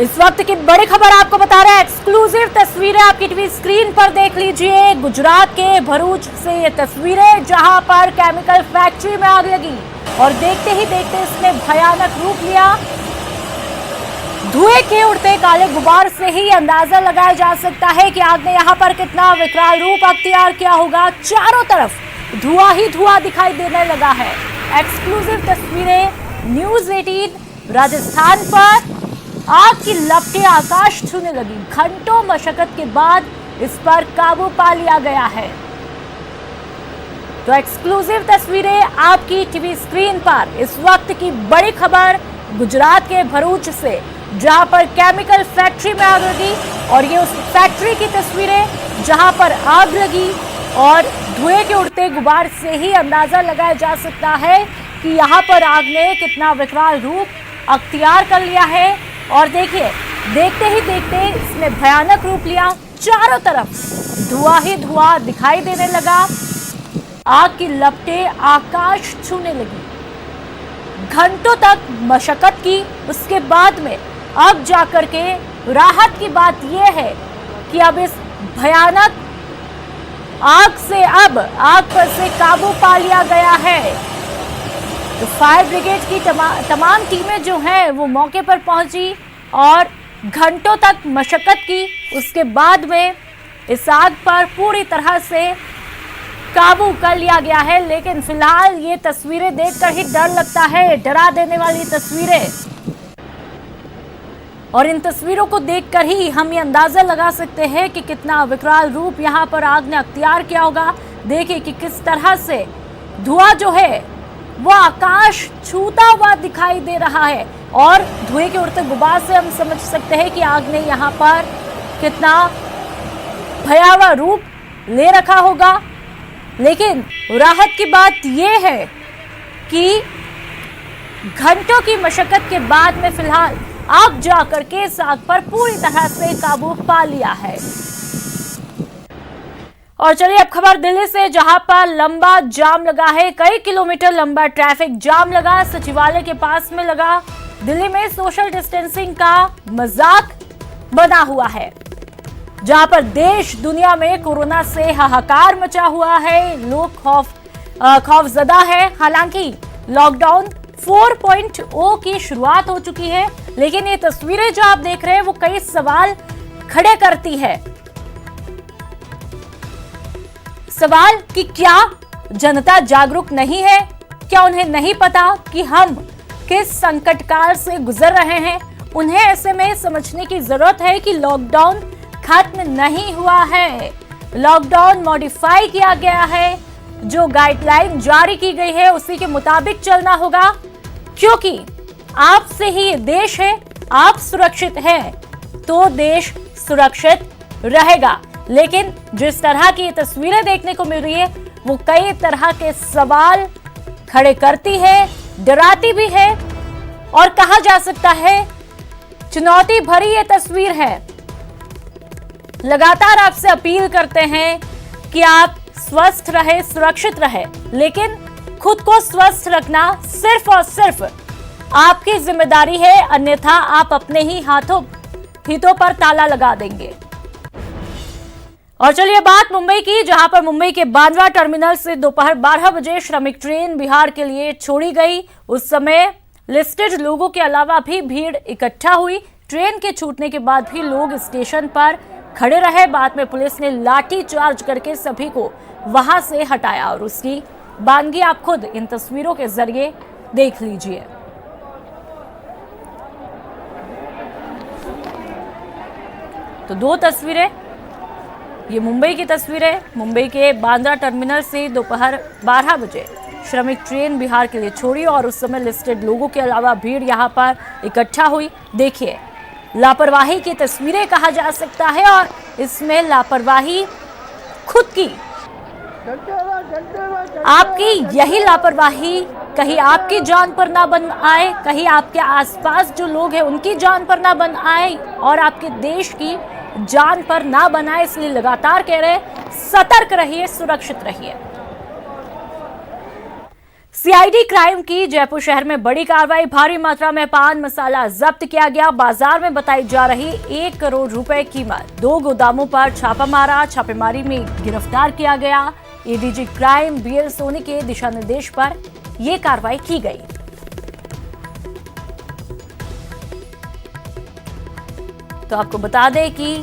इस वक्त की बड़ी खबर आपको बता रहे हैं, एक्सक्लूसिव तस्वीरें आपकी टीवी स्क्रीन पर देख लीजिए। गुजरात के भरूच से ये तस्वीरें, जहां पर केमिकल फैक्ट्री में आग लगी और देखते ही देखते इसने भयानक रूप लिया। धुएं के उड़ते काले गुबार से ही अंदाजा लगाया जा सकता है कि आग ने यहां पर कितना विकराल रूप अख्तियार किया होगा। चारों तरफ धुआं ही धुआं दिखाई देने लगा है। एक्सक्लूसिव तस्वीरें न्यूज़ 18 राजस्थान पर। आग की लपटें आकाश छूने लगी। घंटों मशक्कत के बाद इस पर काबू पा लिया गया है। तो एक्सक्लूसिव तस्वीरें आपकी टीवी स्क्रीन पर। इस वक्त की बड़ी खबर गुजरात के भरूच से, जहां पर केमिकल फैक्ट्री में आग लगी और ये उस फैक्ट्री की तस्वीरें जहां पर आग लगी और धुएं के उड़ते गुबार से ही अंदाजा लगाया जा सकता है कि यहां पर आग ने कितना विकराल रूप अख्तियार कर लिया है। और देखिए, देखते ही देखते इसने भयानक रूप लिया। चारों तरफ धुआं ही धुआं दिखाई देने लगा। आग की लपटें आकाश छूने लगी। घंटों तक मशक्कत की, उसके बाद में अब जाकर के राहत की बात यह है कि अब इस भयानक आग से अब आग पर से काबू पा लिया गया है। तो फायर ब्रिगेड की तमाम टीमें जो हैं वो मौके पर पहुंची और घंटों तक मशक्कत की। उसके बाद में इस आग पर पूरी तरह से काबू कर लिया गया है। लेकिन फिलहाल ये तस्वीरें देखकर ही डर लगता है, डरा देने वाली तस्वीरें। और इन तस्वीरों को देखकर ही हम ये अंदाजा लगा सकते हैं कि कितना विकराल रूप यहाँ पर आग ने अख्तियार किया होगा। देखिए कि किस तरह से धुआं जो है वो आकाश छूता हुआ दिखाई दे रहा है और धुएं के उड़ते गुबार से हम समझ सकते हैं कि आग ने यहाँ पर कितना भयावह रूप ले रखा होगा। लेकिन राहत की बात यह है कि घंटों की मशक्कत के बाद में फिलहाल आग जाकर के इस आग पर पूरी तरह से काबू पा लिया है। और चलिए अब खबर दिल्ली से, जहां पर लंबा जाम लगा है। कई किलोमीटर लंबा ट्रैफिक जाम लगा, सचिवालय के पास में लगा। दिल्ली में सोशल डिस्टेंसिंग का मजाक बना हुआ है, जहां पर देश दुनिया में कोरोना से हाहाकार मचा हुआ है। लोग खौफजदा है। हालांकि लॉकडाउन 4.0 की शुरुआत हो चुकी है, लेकिन ये तस्वीरें जो आप देख रहे हैं वो कई सवाल खड़े करती है। सवाल कि क्या जनता जागरूक नहीं है? क्या उन्हें नहीं पता कि हम किस संकट काल से गुजर रहे हैं? उन्हें ऐसे में समझने की जरूरत है कि लॉकडाउन खत्म नहीं हुआ है। लॉकडाउन मॉडिफाई किया गया है। जो गाइडलाइन जारी की गई है उसी के मुताबिक चलना होगा, क्योंकि आपसे ही ये देश है। आप सुरक्षित हैं तो देश सुरक्षित रहेगा। लेकिन जिस तरह की ये तस्वीरें देखने को मिल रही है वो कई तरह के सवाल खड़े करती है, डराती भी है और कहा जा सकता है चुनौती भरी ये तस्वीर है। लगातार आपसे अपील करते हैं कि आप स्वस्थ रहे, सुरक्षित रहे, लेकिन खुद को स्वस्थ रखना सिर्फ और सिर्फ आपकी जिम्मेदारी है, अन्यथा आप अपने ही हितों पर ताला लगा देंगे। और चलिए बात मुंबई की, जहां पर मुंबई के बांद्रा टर्मिनल से दोपहर 12 बजे श्रमिक ट्रेन बिहार के लिए छोड़ी गई। उस समय लिस्टेड लोगों के अलावा भी भीड़ इकट्ठा हुई। ट्रेन के छूटने के बाद भी लोग स्टेशन पर खड़े रहे। बाद में पुलिस ने लाठी चार्ज करके सभी को वहां से हटाया और उसकी बानगी आप खुद इन तस्वीरों के जरिए देख लीजिए। तो दो तस्वीरें, ये मुंबई की तस्वीरें। मुंबई के बांद्रा टर्मिनल से दोपहर 12 बजे श्रमिक ट्रेन बिहार के लिए छोड़ी और उस समय लिस्टेड लोगों के अलावा भीड़ यहां पर इकट्ठा हुई। देखिए, लापरवाही की तस्वीरें कहा जा सकता है और इसमें लापरवाही खुद की, आपकी यही लापरवाही कहीं आपकी जान पर ना बन आए, कहीं आपके आसपास जो लोग हैं उनकी जान पर ना बन आए और आपके देश की जान पर ना बनाए। इसलिए लगातार कह रहे हैं सतर्क रहिए, सुरक्षित रहिए। सीआईडी क्राइम की जयपुर शहर में बड़ी कार्रवाई। भारी मात्रा में पान मसाला जब्त किया गया। बाजार में बताई जा रही 1 करोड़ रुपए कीमत। 2 गोदामों पर छापा मारा। छापेमारी में गिरफ्तार किया गया। एडीजी क्राइम बीएल सोनी के दिशा निर्देश पर यह कार्रवाई की गई। तो आपको बता दें कि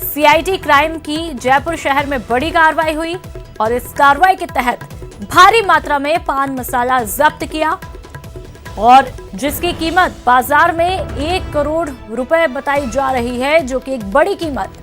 सीआईडी क्राइम की जयपुर शहर में बड़ी कार्रवाई हुई और इस कार्रवाई के तहत भारी मात्रा में पान मसाला जब्त किया और जिसकी कीमत बाजार में 1 करोड़ रुपए बताई जा रही है, जो कि एक बड़ी कीमत।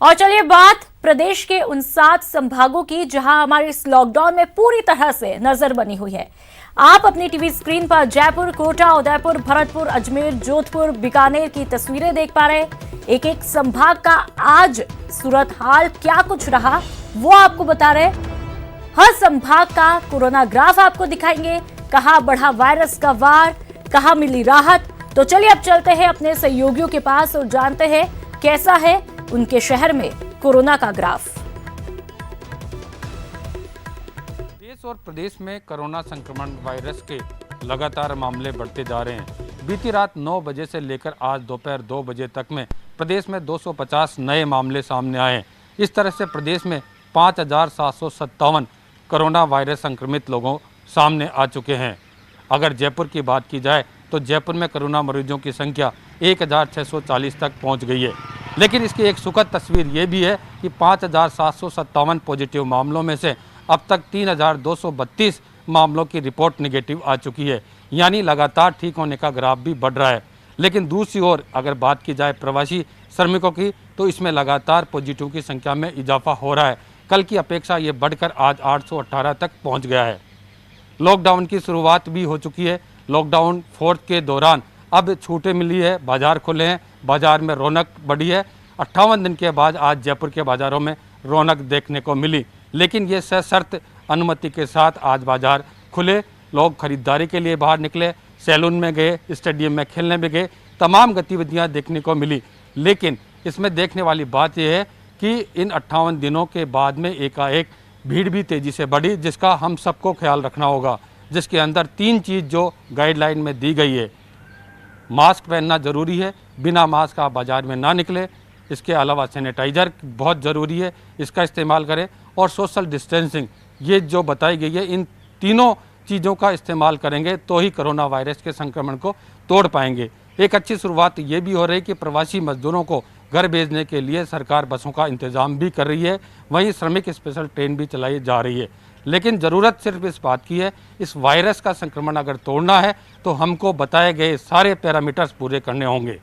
और चलिए बात प्रदेश के उन 7 संभागों की जहां हमारे इस लॉकडाउन में पूरी तरह से नजर बनी हुई है। आप अपनी टीवी स्क्रीन पर जयपुर, कोटा, उदयपुर, भरतपुर, अजमेर, जोधपुर, बीकानेर की तस्वीरें देख पा रहे हैं। एक एक संभाग का आज सूरत हाल क्या कुछ रहा वो आपको बता रहे। हर संभाग का कोरोना ग्राफ आपको दिखाएंगे। कहां बढ़ा वायरस का वार, कहां मिली राहत। तो चलिए अब चलते हैं अपने सहयोगियों के पास और जानते हैं कैसा है उनके शहर में कोरोना का ग्राफ। देश और प्रदेश में कोरोना संक्रमण वायरस के लगातार मामले बढ़ते जा रहे हैं। बीती रात 9 बजे से लेकर आज दोपहर 2 बजे तक में प्रदेश में 250 नए मामले सामने आए हैं। इस तरह से प्रदेश में 5757 कोरोना वायरस संक्रमित लोगों सामने आ चुके हैं। अगर जयपुर की बात की जाए तो जयपुर में कोरोना मरीजों की संख्या 1640 तक पहुंच गई है। लेकिन इसकी एक सुखद तस्वीर ये भी है कि 5757 पॉजिटिव मामलों में से अब तक 3232 मामलों की रिपोर्ट नेगेटिव आ चुकी है, यानी लगातार ठीक होने का ग्राफ भी बढ़ रहा है। लेकिन दूसरी ओर अगर बात की जाए प्रवासी श्रमिकों की, तो इसमें लगातार पॉजिटिव की संख्या में इजाफा हो रहा है। कल की अपेक्षा ये बढ़कर आज 818 तक पहुंच गया है। लॉकडाउन की शुरुआत भी हो चुकी है। लॉकडाउन 4 के दौरान अब छूटें मिली है, बाजार खुले हैं, बाजार में रौनक बढ़ी है। 58 दिन के बाद आज जयपुर के बाज़ारों में रौनक देखने को मिली। लेकिन ये सशर्त अनुमति के साथ आज बाजार खुले। लोग खरीदारी के लिए बाहर निकले, सैलून में गए, स्टेडियम में खेलने में गए, तमाम गतिविधियां देखने को मिली। लेकिन इसमें देखने वाली बात यह है कि इन 58 दिनों के बाद में एकाएक भीड़ भी तेज़ी से बढ़ी, जिसका हम सबको ख्याल रखना होगा। जिसके अंदर 3 चीज़ जो गाइडलाइन में दी गई है। मास्क पहनना ज़रूरी है, बिना मास्क आप बाज़ार में ना निकले। इसके अलावा सैनिटाइज़र बहुत ज़रूरी है, इसका इस्तेमाल करें। और सोशल डिस्टेंसिंग, ये जो बताई गई है, इन तीनों चीज़ों का इस्तेमाल करेंगे तो ही कोरोना वायरस के संक्रमण को तोड़ पाएंगे। एक अच्छी शुरुआत ये भी हो रही है कि प्रवासी मजदूरों को घर भेजने के लिए सरकार बसों का इंतज़ाम भी कर रही है। वहीं श्रमिक स्पेशल ट्रेन भी चलाई जा रही है। लेकिन ज़रूरत सिर्फ इस बात की है, इस वायरस का संक्रमण अगर तोड़ना है तो हमको बताए गए सारे पैरामीटर्स पूरे करने होंगे।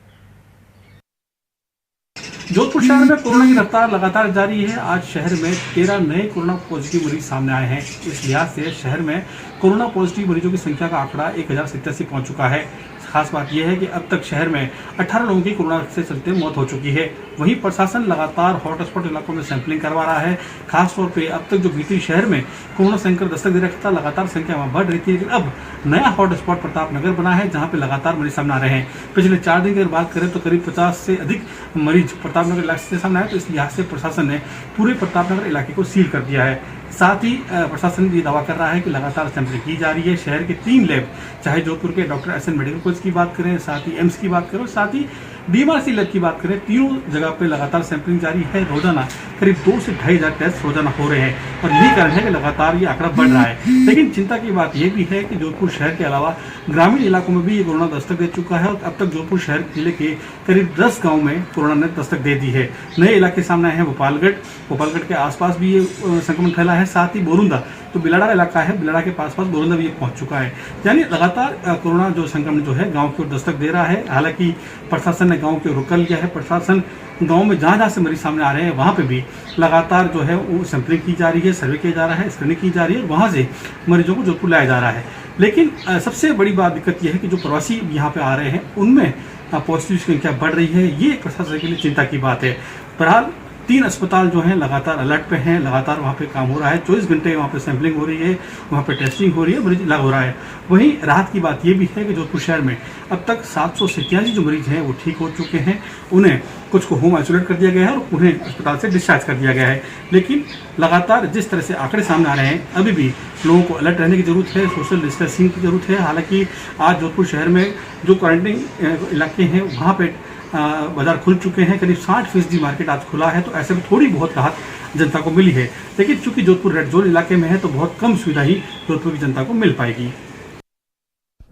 जोधपुर शहर में कोरोना की रफ्तार लगातार जारी है। आज शहर में 13 नए कोरोना पॉजिटिव मरीज सामने आए हैं। इस लिहाज से शहर में कोरोना पॉजिटिव मरीजों की संख्या का आंकड़ा 1087 पहुंच चुका है। खास बात यह है कि अब तक शहर में 18 लोगों की कोरोना से चलते मौत हो चुकी है। वहीं प्रशासन लगातार हॉटस्पॉट इलाकों में सैंपलिंग करवा रहा है। खासतौर पे अब तक जो बीती शहर में कोरोना संक्रमण दस्तक दे रखा था, लगातार संख्या वहाँ बढ़ रही थी। लेकिन अब नया हॉटस्पॉट प्रताप नगर बना है, जहाँ पे लगातार मरीज सामने आ रहे हैं। पिछले 4 दिन की अगर बात करें तो करीब 50 से अधिक मरीज प्रताप नगर इलाके से सामने आए। तो इस लिहाज से प्रशासन ने पूरे प्रताप नगर इलाके को सील कर दिया है। साथ ही प्रशासन ये दावा कर रहा है कि लगातार सैंपलिंग की जा रही है। शहर के 3 लैब, चाहे जोधपुर के डॉक्टर एसएन मेडिकल कॉलेज की बात करें, साथ ही एम्स की बात करें, साथ ही डीएमआरसी लैब की बात करें, तीनों जगह पे लगातार सैंपलिंग जारी है। रोजाना करीब 2 से 2,500 टेस्ट रोजाना हो रहे हैं और यही कारण है कि लगातार ये आंकड़ा बढ़ रहा है। लेकिन चिंता की बात यह भी है कि जोधपुर शहर के अलावा ग्रामीण इलाकों में भी ये कोरोना दस्तक दे चुका है और अब तक जोधपुर शहर जिले के करीब 10 गाँव में कोरोना ने दस्तक दे दी है। नए इलाके सामने आए हैं गोपालगढ़ के आसपास भी ये संक्रमण फैला है। साथ ही बोरुंदा, तो बिलाड़ा इलाका है, बिलाड़ा के पास बोरुंदा भी पहुंच चुका है। यानी लगातार कोरोना जो संक्रमण जो है गांव की ओर दस्तक दे रहा है। हालांकि प्रशासन ने गांव की ओर रुक लिया है। प्रशासन गांव में जहां से मरीज सामने आ रहे हैं वहां पे भी लगातार जो है वो सैंपलिंग की जा रही है, सर्वे किया जा रहा है, स्क्रीनिंग की जा रही है और वहां से मरीजों को जोधपुर लाया जा रहा है। लेकिन सबसे बड़ी बात दिक्कत यह है कि जो प्रवासी यहाँ पे आ रहे हैं उनमें पॉजिटिव संख्या बढ़ रही है। ये प्रशासन के लिए चिंता की बात है। बहरहाल 3 अस्पताल जो हैं लगातार अलर्ट पे हैं, लगातार वहाँ पे काम हो रहा है, 24 घंटे वहाँ पे सैंपलिंग हो रही है, वहाँ पे टेस्टिंग हो रही है, मरीज इलाज हो रहा है। वहीं राहत की बात ये भी है कि जोधपुर शहर में अब तक 787 जो मरीज हैं वो ठीक हो चुके हैं, उन्हें कुछ को होम आइसोलेट कर दिया गया है और उन्हें अस्पताल से डिस्चार्ज कर दिया गया है। लेकिन लगातार जिस तरह से आंकड़े सामने आ रहे हैं, अभी भी लोगों को अलर्ट रहने की जरूरत है, सोशल डिस्टेंसिंग की जरूरत है। हालांकि आज जोधपुर शहर में जो क्वारंटाइन इलाके हैं वहाँ पे बाजार खुल चुके हैं, करीब 60% मार्केट आज खुला है, तो ऐसे में थोड़ी बहुत राहत जनता को मिली है। लेकिन चूंकि जोधपुर रेड जोन इलाके में है तो बहुत कम सुविधा ही जोधपुर की जनता को मिल पाएगी।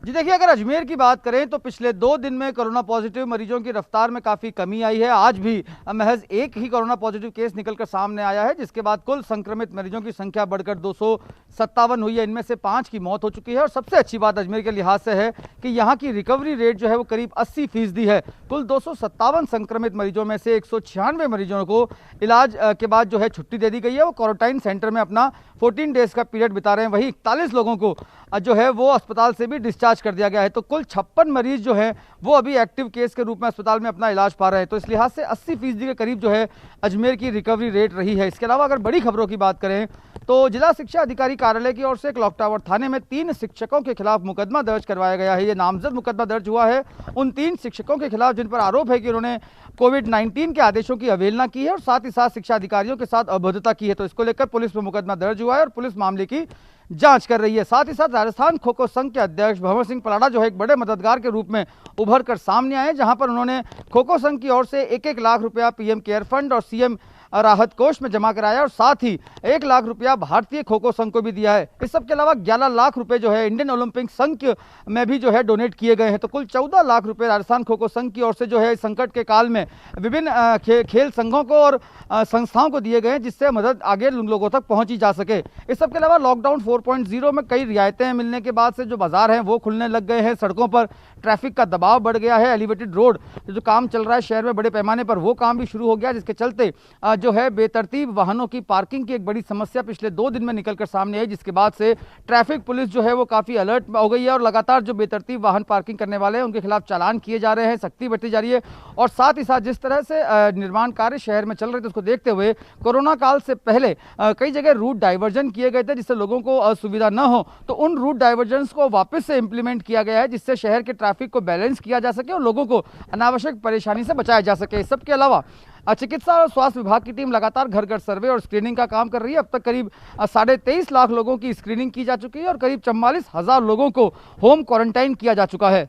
जी देखिए, अगर अजमेर की बात करें तो पिछले 2 दिन में कोरोना पॉजिटिव मरीजों की रफ्तार में काफ़ी कमी आई है। आज भी महज एक ही कोरोना पॉजिटिव केस निकलकर सामने आया है, जिसके बाद कुल संक्रमित मरीजों की संख्या बढ़कर 257 हुई है। इनमें से 5 की मौत हो चुकी है। और सबसे अच्छी बात अजमेर के लिहाज से है कि यहाँ की रिकवरी रेट जो है वो करीब 80% है। कुल 257 संक्रमित मरीजों में से 196 मरीजों को इलाज के बाद जो है छुट्टी दे दी गई है। वो क्वारंटाइन सेंटर में अपना 14 डेज का पीरियड बिता रहे हैं। वहीं 41 लोगों को जो है वो अस्पताल से भी डिस्चार्ज कर दिया गया है। तो कुल 56 मरीज जो हैं वो अभी एक्टिव केस के रूप में अस्पताल में अपना इलाज पा रहे हैं। तो इस लिहाज से 80% के करीब जो है अजमेर की रिकवरी रेट रही है। इसके अलावा अगर बड़ी खबरों की बात करें तो जिला शिक्षा अधिकारी कार्यालय की ओर से क्लॉक टावर थाने में 3 शिक्षकों के खिलाफ मुकदमा दर्ज करवाया गया है। ये नामजद मुकदमा दर्ज हुआ है उन 3 शिक्षकों के खिलाफ जिन पर आरोप है कि उन्होंने कोविड-19 के आदेशों की अवहेलना की है और साथ ही साथ शिक्षा अधिकारियों के साथ अभद्रता की है। तो इसको लेकर पुलिस में मुकदमा दर्ज हुआ है और पुलिस मामले की जांच कर रही है। साथ ही साथ राजस्थान खो खो संघ के अध्यक्ष भंवर सिंह पलाड़ा जो है एक बड़े मददगार के रूप में उभर कर सामने आए, जहां पर उन्होंने खो खो संघ की ओर से 1-1 लाख रुपया पीएम केयर फंड और सीएम राहत कोष में जमा कराया और साथ ही 1 लाख रुपया भारतीय खो खो संघ को भी दिया है। इस सब के अलावा 11 लाख रुपए जो है इंडियन ओलंपिक संघ में भी जो है डोनेट किए गए हैं। तो कुल 14 लाख रुपए राजस्थान खो खो संघ की ओर से जो है संकट के काल में विभिन्न खेल संघों को और संस्थाओं को दिए गए हैं, जिससे मदद आगे लोगों तक पहुंची जा सके। इस सब के अलावा लॉकडाउन 4.0 में कई रियायतें मिलने के बाद से जो बाजार हैं वो खुलने लग गए हैं। सड़कों पर ट्रैफिक का दबाव बढ़ गया है। एलिवेटेड रोड जो काम चल रहा है शहर में बड़े पैमाने पर, वो काम भी शुरू हो गया, जिसके चलते जो है बेतरतीब वाहनों की पार्किंग की एक बड़ी समस्या पिछले 2 दिन में निकलकर सामने आई, जिसके बाद से ट्रैफिक पुलिस जो है वो काफ़ी अलर्ट हो गई है और लगातार जो बेतरतीब वाहन पार्किंग करने वाले हैं उनके खिलाफ चालान किए जा रहे हैं, सख्ती बरती जा रही है। और साथ ही साथ जिस तरह से निर्माण कार्य शहर में चल रहे थे उसको देखते हुए कोरोना काल से पहले कई जगह रूट डाइवर्जन किए गए थे जिससे लोगों को असुविधा न हो, तो उन रूट डाइवर्जन को वापस से इंप्लीमेंट किया गया है, जिससे शहर के ट्रैफिक को बैलेंस किया जा सके और लोगों को अनावश्यक परेशानी से बचाया जा सके। इस सबके अलावा चिकित्सा और स्वास्थ्य विभाग की टीम लगातार घर घर सर्वे और स्क्रीनिंग का काम कर रही है। अब तक करीब 23.5 लाख लोगों की स्क्रीनिंग की जा चुकी है और करीब 44,000 लोगों को होम क्वारंटाइन किया जा चुका है।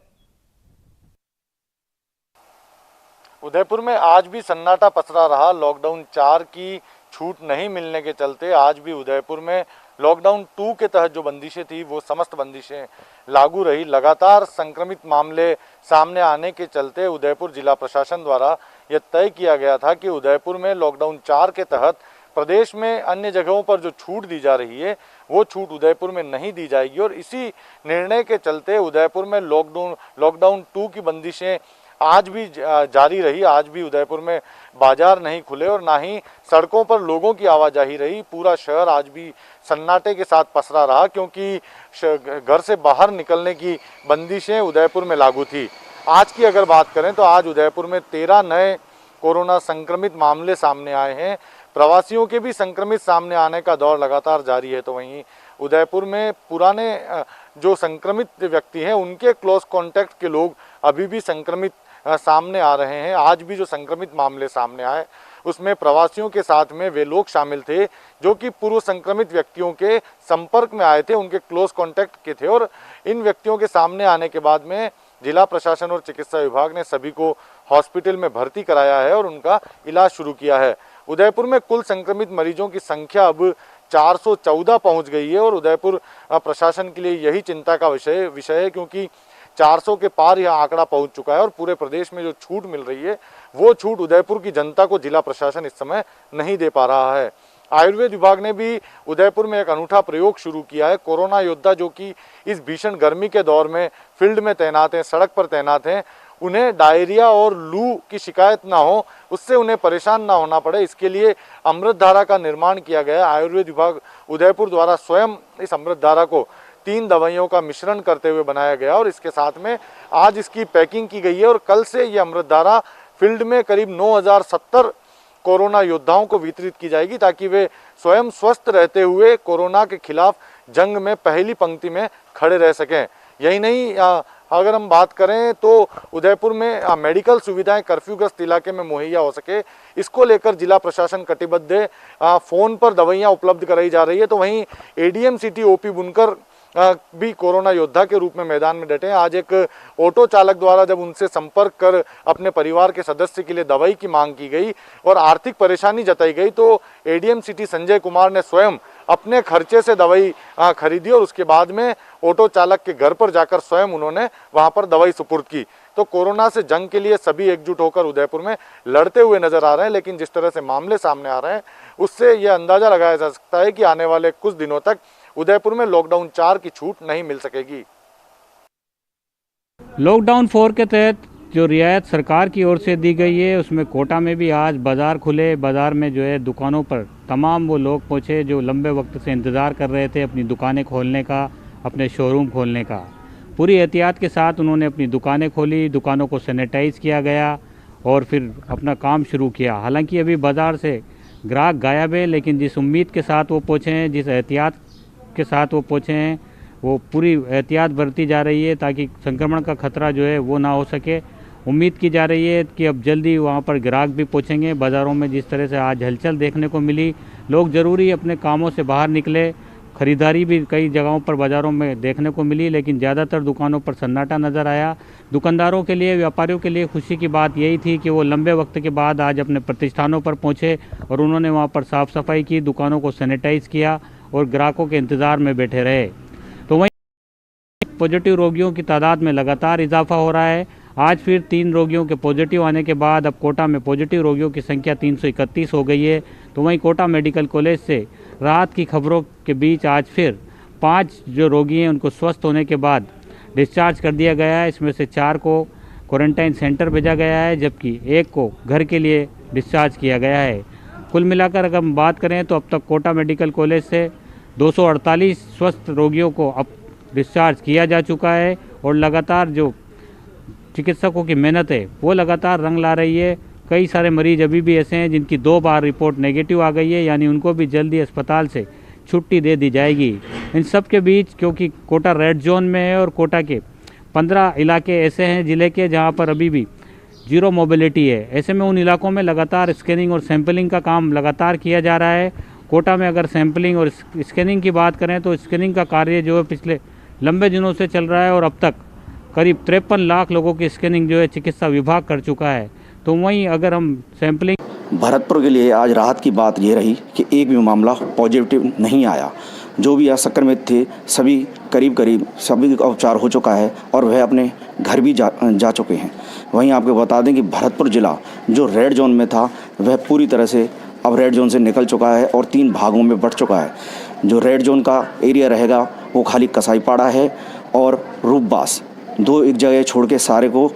उदयपुर में आज भी सन्नाटा पसरा रहा। लॉकडाउन 4 की छूट नहीं मिलने के चलते आज भी उदयपुर में लॉकडाउन 2 के तहत जो बंदिशें थी वो समस्त बंदिशें लागू रही। लगातार संक्रमित मामले सामने आने के चलते उदयपुर जिला प्रशासन द्वारा यह तय किया गया था कि उदयपुर में लॉकडाउन 4 के तहत प्रदेश में अन्य जगहों पर जो छूट दी जा रही है वो छूट उदयपुर में नहीं दी जाएगी। और इसी निर्णय के चलते उदयपुर में लॉकडाउन 2 की बंदिशें आज भी जारी रही। आज भी उदयपुर में बाजार नहीं खुले और ना ही सड़कों पर लोगों की आवाजाही रही। पूरा शहर आज भी सन्नाटे के साथ पसरा रहा, क्योंकि घर से बाहर निकलने की बंदिशें उदयपुर में लागू थी। आज की अगर बात करें तो आज उदयपुर में 13 नए कोरोना संक्रमित मामले सामने आए हैं। प्रवासियों के भी संक्रमित सामने आने का दौर लगातार जारी है। तो वहीं उदयपुर में पुराने जो संक्रमित व्यक्ति हैं उनके क्लोज कॉन्टैक्ट के लोग अभी भी संक्रमित सामने आ रहे हैं। आज भी जो संक्रमित मामले सामने आए उसमें प्रवासियों के साथ में वे लोग शामिल थे जो कि पूर्व संक्रमित व्यक्तियों के संपर्क में आए थे, उनके क्लोज कॉन्टैक्ट के थे। और इन व्यक्तियों के सामने आने के बाद में जिला प्रशासन और चिकित्सा विभाग ने सभी को हॉस्पिटल में भर्ती कराया है और उनका इलाज शुरू किया है। उदयपुर में कुल संक्रमित मरीजों की संख्या अब 414 पहुंच गई है और उदयपुर प्रशासन के लिए यही चिंता का विषय है, क्योंकि 400 के पार यह आंकड़ा पहुंच चुका है और पूरे प्रदेश में जो छूट मिल रही है वो छूट उदयपुर की जनता को जिला प्रशासन इस समय नहीं दे पा रहा है। आयुर्वेद विभाग ने भी उदयपुर में एक अनूठा प्रयोग शुरू किया है। कोरोना योद्धा जो कि इस भीषण गर्मी के दौर में फील्ड में तैनात हैं, सड़क पर तैनात हैं, उन्हें डायरिया और लू की शिकायत ना हो, उससे उन्हें परेशान ना होना पड़े, इसके लिए अमृत धारा का निर्माण किया गया। आयुर्वेद विभाग उदयपुर द्वारा स्वयं इस अमृत धारा को 3 दवाइयों का मिश्रण करते हुए बनाया गया और इसके साथ में आज इसकी पैकिंग की गई है और कल से ये अमृत धारा फील्ड में करीब 9070 कोरोना योद्धाओं को वितरित की जाएगी ताकि वे स्वयं स्वस्थ रहते हुए कोरोना के खिलाफ जंग में पहली पंक्ति में खड़े रह सकें। यही नहीं, अगर हम बात करें तो उदयपुर में मेडिकल सुविधाएं कर्फ्यूग्रस्त इलाके में मुहैया हो सके, इसको लेकर जिला प्रशासन कटिबद्ध है। फ़ोन पर दवाइयां उपलब्ध कराई जा रही है। तो वहीं एडीएम सिटी ओपी बुनकर भी कोरोना योद्धा के रूप में मैदान में डटे हैं। आज एक ऑटो चालक द्वारा जब उनसे संपर्क कर अपने परिवार के सदस्य के लिए दवाई की मांग की गई और आर्थिक परेशानी जताई गई तो एडीएम सिटी संजय कुमार ने स्वयं अपने खर्चे से दवाई खरीदी और उसके बाद में ऑटो चालक के घर पर जाकर स्वयं उन्होंने वहां पर दवाई सुपुर्द की। तो कोरोना से जंग के लिए सभी एकजुट होकर उदयपुर में लड़ते हुए नजर आ रहे हैं। लेकिन जिस तरह से मामले सामने आ रहे हैं उससे यह अंदाजा लगाया जा सकता है कि आने वाले कुछ दिनों तक उदयपुर में लॉकडाउन 4 की छूट नहीं मिल सकेगी। लॉकडाउन 4 के तहत जो रियायत सरकार की ओर से दी गई है उसमें कोटा में भी आज बाज़ार खुले। बाज़ार में जो है दुकानों पर तमाम वो लोग पहुँचे जो लंबे वक्त से इंतज़ार कर रहे थे अपनी दुकानें खोलने का, अपने शोरूम खोलने का। पूरी एहतियात के साथ उन्होंने अपनी दुकानें खोली, दुकानों को सैनिटाइज़ किया गया और फिर अपना काम शुरू किया। हालांकि अभी बाज़ार से ग्राहक गायब है, लेकिन जिस उम्मीद के साथ वो पहुँचे हैं, जिस एहतियात के साथ वो पहुँचे हैं, वो पूरी एहतियात बरती जा रही है ताकि संक्रमण का खतरा जो है वो ना हो सके। उम्मीद की जा रही है कि अब जल्दी वहाँ पर ग्राहक भी पहुँचेंगे। बाज़ारों में जिस तरह से आज हलचल देखने को मिली, लोग ज़रूरी अपने कामों से बाहर निकले। ख़रीदारी भी कई जगहों पर बाज़ारों में देखने को मिली, लेकिन ज़्यादातर दुकानों पर सन्नाटा नज़र आया। दुकानदारों के लिए, व्यापारियों के लिए खुशी की बात यही थी कि वो लंबे वक्त के बाद आज अपने प्रतिष्ठानों पर पहुँचे और उन्होंने वहाँ पर साफ़ सफाई की, दुकानों को सैनिटाइज़ किया और ग्राहकों के इंतज़ार में बैठे रहे। तो वहीं पॉजिटिव रोगियों की तादाद में लगातार इजाफा हो रहा है। आज फिर 3 रोगियों के पॉजिटिव आने के बाद अब कोटा में पॉजिटिव रोगियों की संख्या 331 हो गई है। तो वहीं कोटा मेडिकल कॉलेज से राहत की खबरों के बीच आज फिर 5 जो रोगी हैं उनको स्वस्थ होने के बाद डिस्चार्ज कर दिया गया है। इसमें से 4 को क्वारंटाइन सेंटर भेजा गया है, जबकि 1 को घर के लिए डिस्चार्ज किया गया है। कुल मिलाकर अगर हम बात करें तो अब तक कोटा मेडिकल कॉलेज से 248 स्वस्थ रोगियों को अब डिस्चार्ज किया जा चुका है और लगातार जो चिकित्सकों की मेहनत है वो लगातार रंग ला रही है। कई सारे मरीज अभी भी ऐसे हैं जिनकी 2 बार रिपोर्ट नेगेटिव आ गई है, यानी उनको भी जल्दी अस्पताल से छुट्टी दे दी जाएगी। इन सब के बीच क्योंकि कोटा रेड जोन में है और कोटा के 15 इलाके ऐसे हैं ज़िले के जहाँ पर अभी भी जीरो मोबिलिटी है, ऐसे में उन इलाकों में लगातार स्कैनिंग और सैंपलिंग का काम लगातार किया जा रहा है। कोटा में अगर सैंपलिंग और स्कैनिंग की बात करें तो स्कैनिंग का कार्य जो है पिछले लंबे दिनों से चल रहा है और अब तक करीब 53 लाख लोगों की स्कैनिंग जो है चिकित्सा विभाग कर चुका है। तो वहीं अगर हम सैंपलिंग भरतपुर के लिए आज राहत की बात ये रही कि एक भी मामला पॉजिटिव नहीं आया। जो भी असंक्रमित थे सभी करीब सभी का उपचार हो चुका है और वह अपने घर भी जा चुके हैं। वहीं आपको बता दें कि भरतपुर ज़िला जो रेड जोन में था वह पूरी तरह से अब रेड जोन से निकल चुका है और 3 भागों में बढ़ चुका है। जो रेड जोन का एरिया रहेगा वो खाली कसाईपाड़ा है और रूपबास, 2 एक जगह छोड़ के सारे को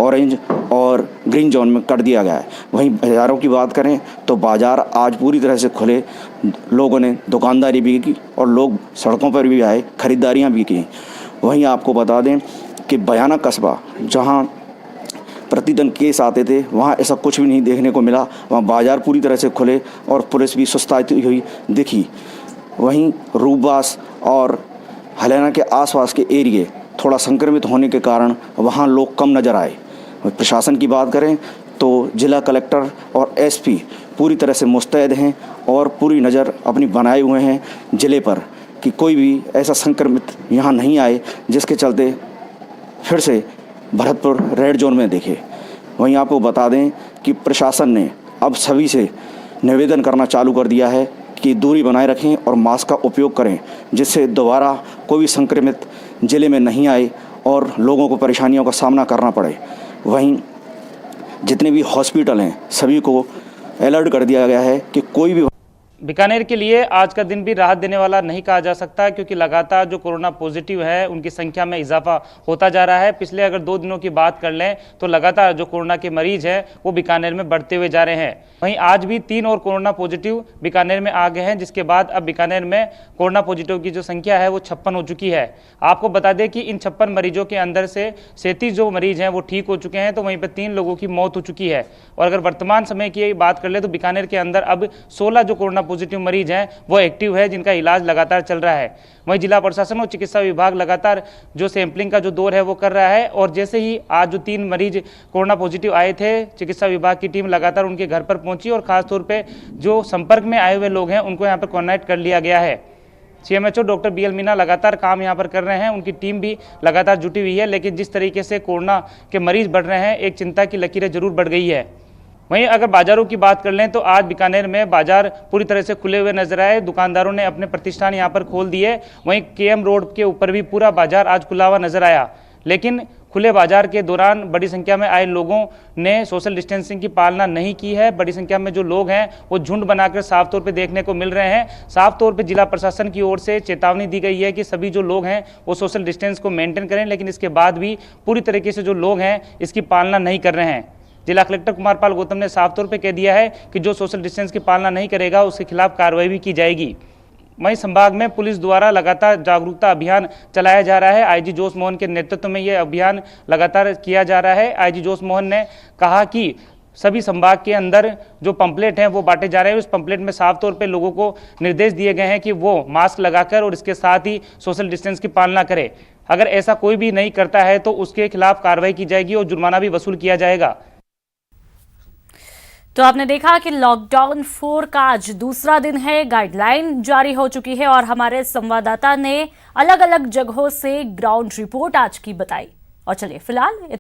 ऑरेंज और ग्रीन जोन में कर दिया गया है। वहीं बाज़ारों की बात करें तो बाज़ार आज पूरी तरह से खुले, लोगों ने दुकानदारी भी की और लोग सड़कों पर भी आए, ख़रीदारियाँ भी की। वहीं आपको बता दें कि बयाना कस्बा जहां प्रतिदिन केस आते थे वहां ऐसा कुछ भी नहीं देखने को मिला। वहां बाज़ार पूरी तरह से खुले और पुलिस भी सुस्ताती हुई दिखी। वहीं रूपबास और हलैना के आसपास के एरिए थोड़ा संक्रमित होने के कारण वहां लोग कम नज़र आए। प्रशासन की बात करें तो जिला कलेक्टर और एसपी पूरी तरह से मुस्तैद हैं और पूरी नज़र अपनी बनाए हुए हैं ज़िले पर कि कोई भी ऐसा संक्रमित यहाँ नहीं आए जिसके चलते फिर से भरतपुर रेड जोन में देखे। वहीं आपको बता दें कि प्रशासन ने अब सभी से निवेदन करना चालू कर दिया है कि दूरी बनाए रखें और मास्क का उपयोग करें, जिससे दोबारा कोई भी संक्रमित ज़िले में नहीं आए और लोगों को परेशानियों का सामना करना पड़े। वहीं जितने भी हॉस्पिटल हैं सभी को अलर्ट कर दिया गया है कि कोई भी बीकानेर के लिए आज का दिन भी राहत देने वाला नहीं कहा जा सकता, क्योंकि लगातार जो कोरोना पॉजिटिव है उनकी संख्या में इजाफा होता जा रहा है। पिछले अगर 2 दिनों की बात कर लें तो लगातार जो कोरोना के मरीज हैं वो बीकानेर में बढ़ते हुए जा रहे हैं। वहीं आज भी 3 और कोरोना पॉजिटिव बीकानेर में आ गए हैं, जिसके बाद अब बीकानेर में कोरोना पॉजिटिव की जो संख्या है वो 56 हो चुकी है। आपको बता दें कि इन 56 मरीजों के अंदर से 37 जो मरीज हैं वो ठीक हो चुके हैं, तो वहीं पर 3 लोगों की मौत हो चुकी है। और अगर वर्तमान समय की बात कर ले तो बीकानेर के अंदर अब 16 जो कोरोना पॉजिटिव मरीज हैं वो एक्टिव है, जिनका इलाज लगातार चल रहा है। वहीं जिला प्रशासन और चिकित्सा विभाग लगातार जो सैंपलिंग का जो दौर है वो कर रहा है, और जैसे ही आज जो 3 मरीज कोरोना पॉजिटिव आए थे, चिकित्सा विभाग की टीम लगातार उनके घर पर पहुंची और खासतौर पे जो संपर्क में आए हुए लोग हैं उनको यहाँ पर कॉन्टैक्ट कर लिया गया है। CMHO डॉक्टर BL मीना लगातार काम यहाँ पर कर रहे हैं, उनकी टीम भी लगातार जुटी हुई है, लेकिन जिस तरीके से कोरोना के मरीज बढ़ रहे हैं एक चिंता की लकीरें जरूर बढ़ गई है। वहीं अगर बाजारों की बात कर लें तो आज बीकानेर में बाजार पूरी तरह से खुले हुए नजर आए। दुकानदारों ने अपने प्रतिष्ठान यहाँ पर खोल दिए। वहीं KM रोड के ऊपर भी पूरा बाजार आज खुला हुआ नजर आया, लेकिन खुले बाजार के दौरान बड़ी संख्या में आए लोगों ने सोशल डिस्टेंसिंग की पालना नहीं की है। बड़ी संख्या में जो लोग हैं वो झुंड बनाकर साफ तौर पे देखने को मिल रहे हैं। साफ तौर पे जिला प्रशासन की ओर से चेतावनी दी गई है कि सभी जो लोग हैं वो सोशल डिस्टेंस को मेंटेन करें, लेकिन इसके बाद भी पूरी तरीके से जो लोग हैं इसकी पालना नहीं कर रहे हैं। जिला कलेक्टर कुमार पाल गौतम ने साफ तौर पे कह दिया है कि जो सोशल डिस्टेंस की पालना नहीं करेगा उसके खिलाफ कार्रवाई भी की जाएगी। वहीं संभाग में पुलिस द्वारा लगातार जागरूकता अभियान चलाया जा रहा है। IG जोश मोहन के नेतृत्व में यह अभियान लगातार किया जा रहा है। IG जोश मोहन ने कहा कि सभी संभाग के अंदर जो पंपलेट हैं वो बांटे जा रहे हैं। उस पंपलेट में साफ तौर पे लोगों को निर्देश दिए गए हैं कि वो मास्क लगाकर और इसके साथ ही सोशल डिस्टेंस की पालना करें। अगर ऐसा कोई भी नहीं करता है तो उसके खिलाफ कार्रवाई की जाएगी और जुर्माना भी वसूल किया जाएगा। तो आपने देखा कि लॉकडाउन 4 का आज दूसरा दिन है, गाइडलाइन जारी हो चुकी है और हमारे संवाददाता ने अलग अलग जगहों से ग्राउंड रिपोर्ट आज की बताई। और चलिए फिलहाल